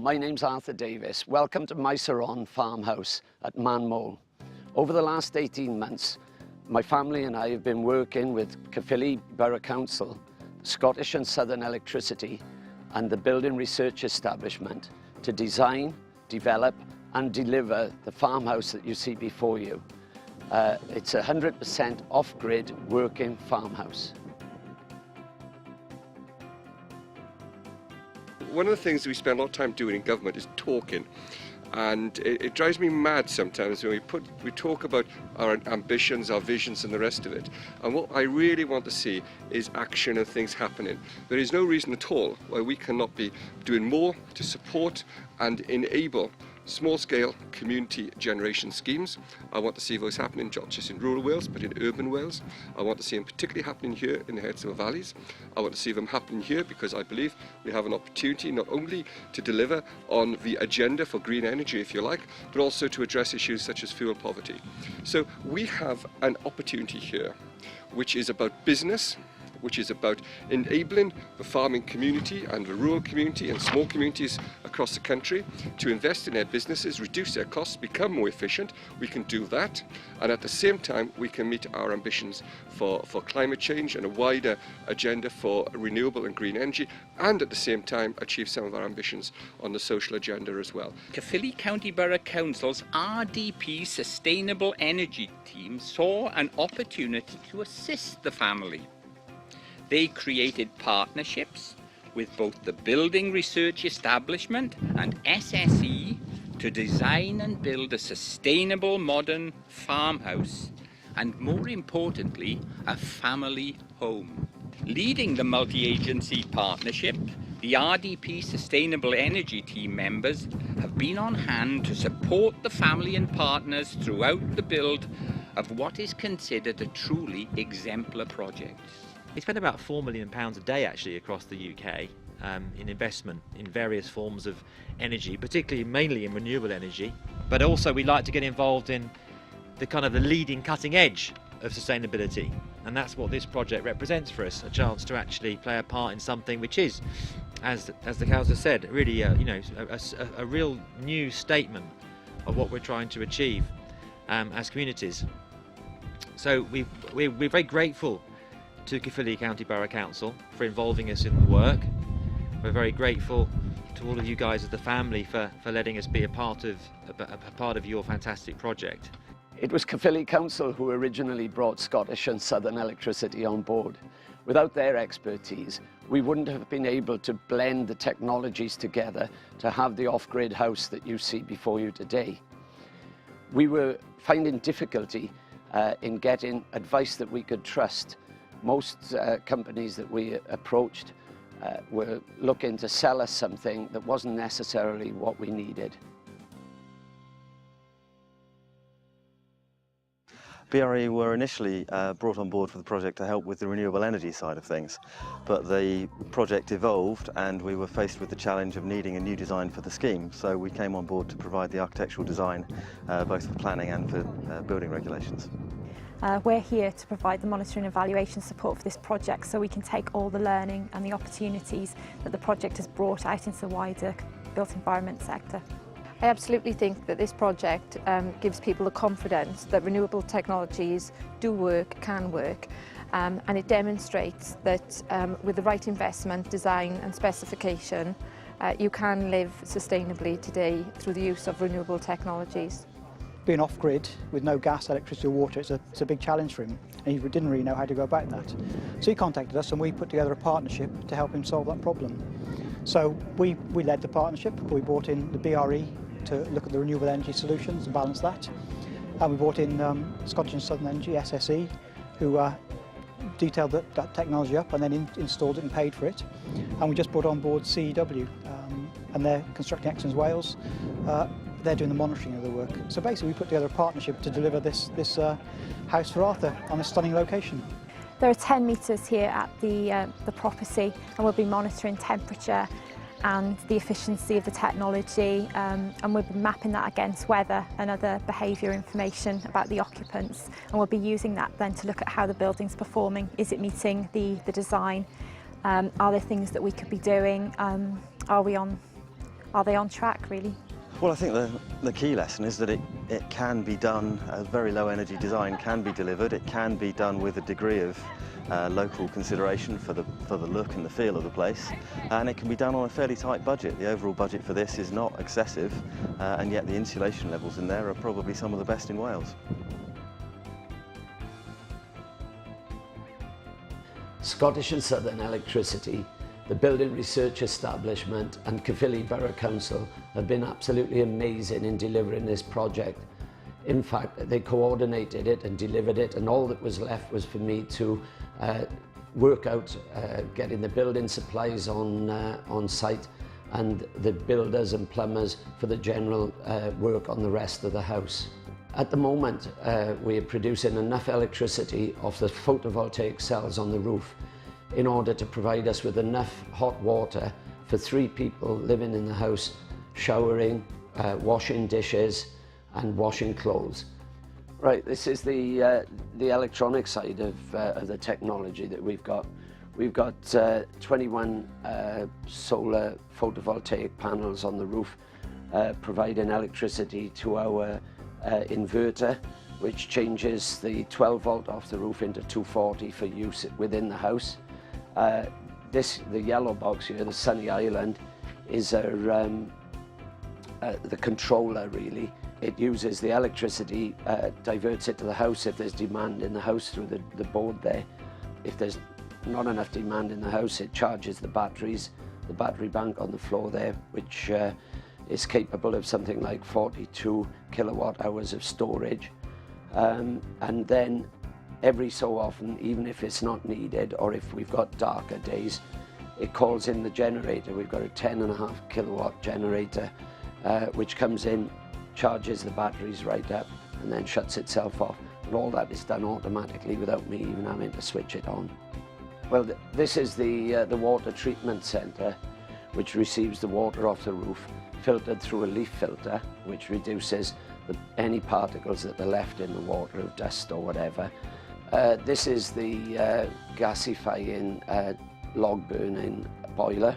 My name's Arthur Davis. Welcome to Maes farmhouse at Maes. Over the last 18 months, my family and I have been working with Caerphilly Borough Council, Scottish and Southern Electricity and the Building Research Establishment to design, develop and deliver the farmhouse that you see before you. It's a 100% off-grid working farmhouse. One of the things that we spend a lot of time doing in government is talking, and it drives me mad sometimes when we talk about our ambitions, our visions and the rest of it, and what I really want to see is action and things happening. There is no reason at all why we cannot be doing more to support and enable small-scale community generation schemes. I want to see those happening not just in rural Wales but in urban Wales. I want to see them particularly happening here in the Headsville Valleys. I want to see them happening here because I believe we have an opportunity not only to deliver on the agenda for green energy, if you like, but also to address issues such as fuel poverty. So we have an opportunity here which is about business, which is about enabling the farming community and the rural community and small communities across the country to invest in their businesses, reduce their costs, become more efficient. We can do that, and at the same time we can meet our ambitions for climate change and a wider agenda for renewable and green energy, and at the same time achieve some of our ambitions on the social agenda as well. Caerphilly County Borough Council's RDP Sustainable Energy team saw an opportunity to assist the family. They created partnerships with both the Building Research Establishment and SSE to design and build a sustainable modern farmhouse and, more importantly, a family home. Leading the multi-agency partnership, the RDP Sustainable Energy team members have been on hand to support the family and partners throughout the build of what is considered a truly exemplar project. We spend about £4 million a day actually across the UK in investment in various forms of energy, particularly mainly in renewable energy. But also we like to get involved in the leading cutting edge of sustainability, and that's what this project represents for us, a chance to actually play a part in something which is, as the councillor said, really a real new statement of what we're trying to achieve as communities. So we're very grateful to Caerphilly County Borough Council for involving us in the work. We're very grateful to all of you guys as the family for letting us be a part of your fantastic project. It was Caerphilly Council who originally brought Scottish and Southern Electricity on board. Without their expertise, we wouldn't have been able to blend the technologies together to have the off-grid house that you see before you today. We were finding difficulty in getting advice that we could trust. Most companies that we approached were looking to sell us something that wasn't necessarily what we needed. BRE were initially brought on board for the project to help with the renewable energy side of things, but the project evolved and we were faced with the challenge of needing a new design for the scheme, so we came on board to provide the architectural design both for planning and for building regulations. We're here to provide the monitoring and evaluation support for this project so we can take all the learning and the opportunities that the project has brought out into the wider built environment sector. I absolutely think that this project gives people the confidence that renewable technologies do work, can work, and it demonstrates that with the right investment, design and specification, you can live sustainably today through the use of renewable technologies. Being off-grid with no gas, electricity or water, it's a big challenge for him, and he didn't really know how to go about that. So he contacted us and we put together a partnership to help him solve that problem. So we led the partnership. We brought in the BRE to look at the renewable energy solutions and balance that. And we brought in Scottish and Southern Energy, SSE, who detailed that technology up and then installed it and paid for it. And we just brought on board CEW, and they're constructing Excellence Wales. They're doing the monitoring of the work. So basically we put together a partnership to deliver this house for Arthur on a stunning location. There are 10 metres here at the property, and we'll be monitoring temperature and the efficiency of the technology, and we'll be mapping that against weather and other behaviour information about the occupants, and we'll be using that then to look at how the building's performing. Is it meeting the design? Are there things that we could be doing? Are we on are they on track really? Well, I think the key lesson is that it can be done, a very low energy design can be delivered, it can be done with a degree of local consideration for the look and the feel of the place, and it can be done on a fairly tight budget. The overall budget for this is not excessive, and yet the insulation levels in there are probably some of the best in Wales. Scottish and Southern Electricity, the Building Research Establishment and Caerphilly Borough Council have been absolutely amazing in delivering this project. In fact, they coordinated it and delivered it, and all that was left was for me to work out getting the building supplies on site and the builders and plumbers for the general work on the rest of the house. At the moment, we are producing enough electricity off the photovoltaic cells on the roof in order to provide us with enough hot water for 3 people living in the house, showering, washing dishes and washing clothes. Right, this is the electronic side of the technology that we've got. We've got 21 solar photovoltaic panels on the roof providing electricity to our inverter, which changes the 12 volt off the roof into 240 for use within the house. The yellow box here, the Sunny Island, is the controller really. It uses the electricity, diverts it to the house if there's demand in the house through the board there. If there's not enough demand in the house, it charges the batteries, the battery bank on the floor there, which is capable of something like 42 kilowatt hours of storage. And then every so often, even if it's not needed or if we've got darker days, it calls in the generator. We've got a 10.5 kilowatt generator which comes in, charges the batteries right up and then shuts itself off. And all that is done automatically without me even having to switch it on. Well, this is the water treatment centre, which receives the water off the roof, filtered through a leaf filter, which reduces any particles that are left in the water of dust or whatever. This is the gasifying log burning boiler.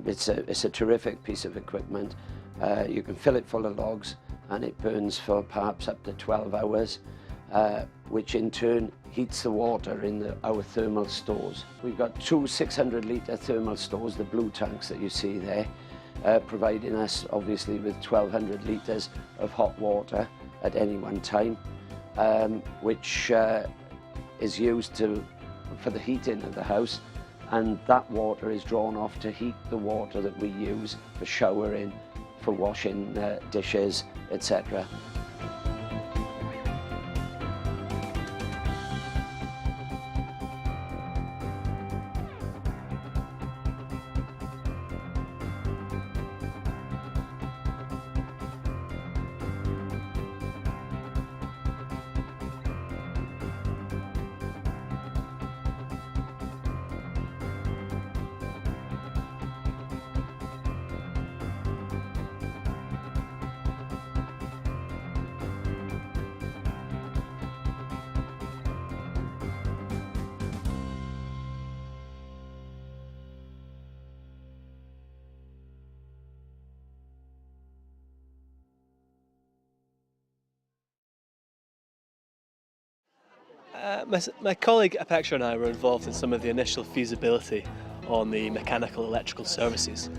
It's a terrific piece of equipment. You can fill it full of logs and it burns for perhaps up to 12 hours, which in turn heats the water in our thermal stores. We've got 2 600 litre thermal stores, the blue tanks that you see there, providing us obviously with 1,200 litres of hot water at any one time, which is used for the heating of the house, and that water is drawn off to heat the water that we use for showering, for washing dishes, etc. My colleague Apeksha and I were involved in some of the initial feasibility on the mechanical electrical services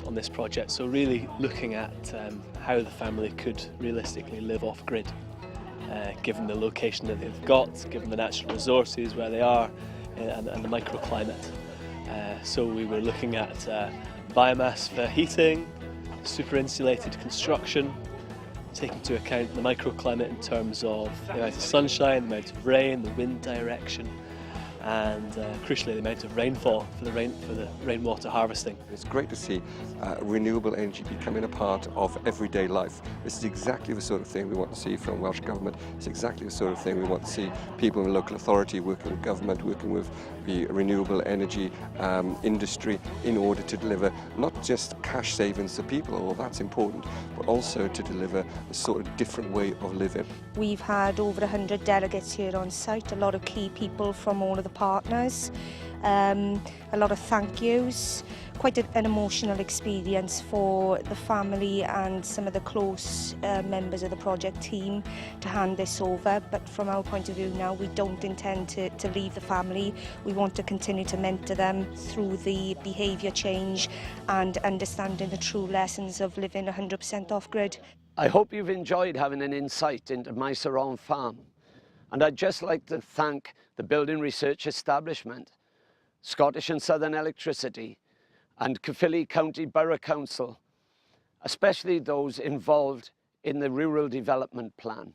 on this project, so really looking at how the family could realistically live off-grid, given the location that they've got, given the natural resources where they are and the microclimate. So we were looking at biomass for heating, super insulated construction, taking into account the microclimate in terms of the amount of sunshine, the amount of rain, the wind direction, and crucially the amount of rainfall for the rainwater harvesting. It's great to see renewable energy becoming a part of everyday life. This is exactly the sort of thing we want to see from Welsh Government. It's exactly the sort of thing we want to see people in the local authority working with government, working with the renewable energy industry in order to deliver not just cash savings to people, although that's important, but also to deliver a sort of different way of living. We've had over 100 delegates here on site, a lot of key people from all of the partners. a lot of thank yous. Quite an emotional experience for the family and some of the close members of the project team to hand this over, but from our point of view now, we don't intend to leave the family. We want to continue to mentor them through the behaviour change and understanding the true lessons of living 100% off-grid. I hope you've enjoyed having an insight into Maes farm, and I'd just like to thank the Building Research Establishment, Scottish and Southern Electricity, and Caerphilly County Borough Council, especially those involved in the Rural Development Plan.